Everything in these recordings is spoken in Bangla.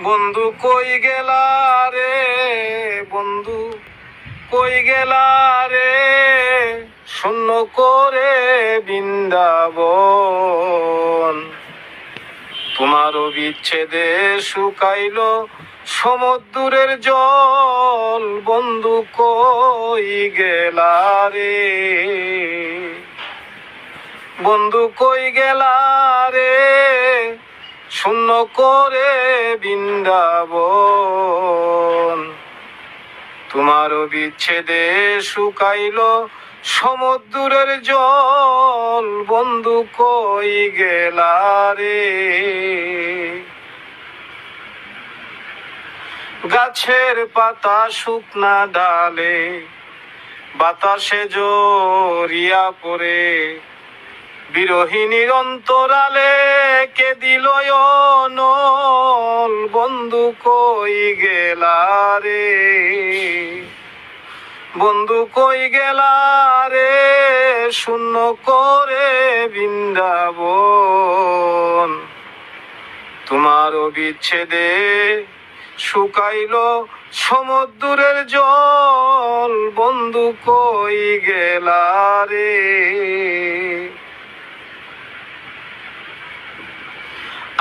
বন্ধু কই গেলা রে, বন্ধু কই গেলা রে, শূন্য করে বৃন্দাবন। তোমারও বিচ্ছেদে শুকাইল সমুদ্রের জল, বন্ধু কই গেলা রে, বন্ধু কই গেলা রে, শূন্য করে বৃন্দাবন। তোমারও বিচ্ছেদে শুকাইল সমুদ্রের জল, বন্ধু কই গেলা রে। গাছের পাতা শুকনা ডালে বাতাসে জড়িয়া পড়ে, বিরহিণীর অন্তরালে কে দিল অনল, বন্ধু কই গেলা রে, বন্ধু কই গেলা রে, শূন্য করে বৃন্দাবন। তোমারও বিচ্ছেদে শুকাইল সমুদ্রের জল, বন্ধু কই গেলা রে।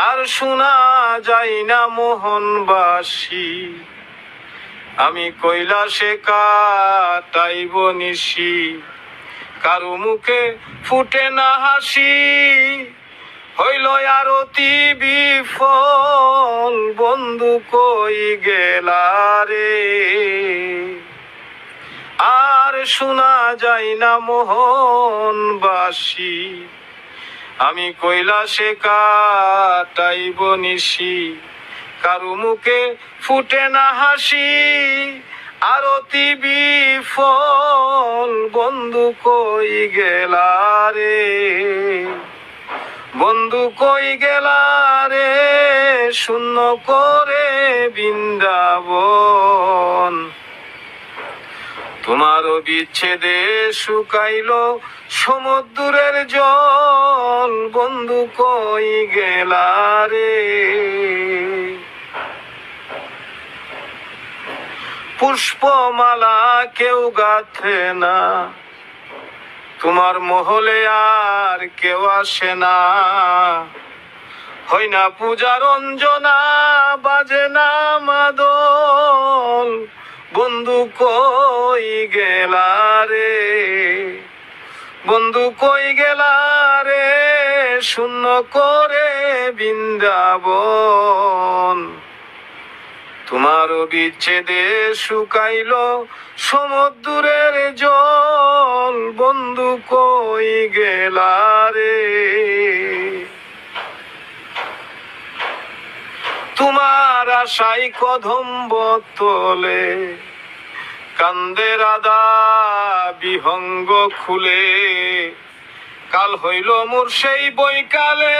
আর শোনা যায় না মোহনবাসী, আমি কৈলাসে কাটাইব নিশি, কারো মুখে ফুটে না হাসি, হইল আরতি বিফল, বন্ধু কই গেলা রে। আর শোনা যায় না মোহনবাসী, আমি কৈলাসে কাটাইব নিশি, কারো মুখে ফুটে না হাসি, আরতি বিফল, বন্ধু কই গেলা রে, বন্ধু কই গেলা রে, শূন্য করে বৃন্দাবন। তোমারও বিচ্ছেদে শুকাইল সমুদ্রের জল, বন্ধু কই গেলা রে। পুষ্পমালা কেউ গাঁথে না, তোমার মহলে আর কেউ আসে না, হয় না পূজার অঞ্জনা, বাজে না মাদল, বন্ধু কই গেলা রে, বন্ধু কই গেলা রে, শূন্য করে বৃন্দাবন। তোমারও বিচ্ছেদে শুকাইল সমুদ্রের জল, বন্ধু কই গেলা রে। তোমার আশাই কদম্ব তলে কান্দে রাধা বিহঙ্গ খুলে, কাল হইল মোর সেই বৈকালে,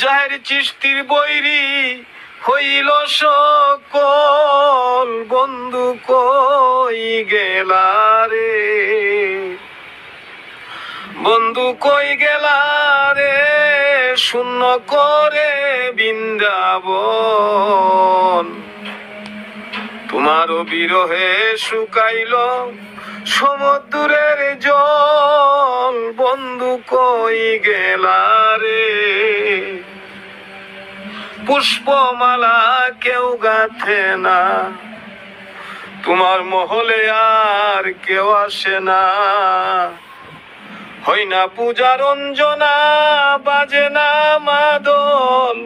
জাহের চিস্তির বৈরি হইল সকল, বন্ধু কই গেলা রে, বন্ধু কই গেলা রে, শূন্য করে বৃন্দাবন। তোমারও বিরহে শুকাইল সমুদ্রের জল, বন্ধু কই গেলা রে। পুষ্পমালা কেউ গাঁথে না, তোমার মহলে আর কেউ আসে না, হয় না পূজার অঞ্জনা, বাজে না মাদল,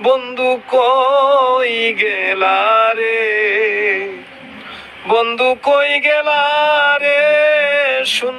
বন্ধু কই গেলা রে, বন্ধু কই গেলা রে।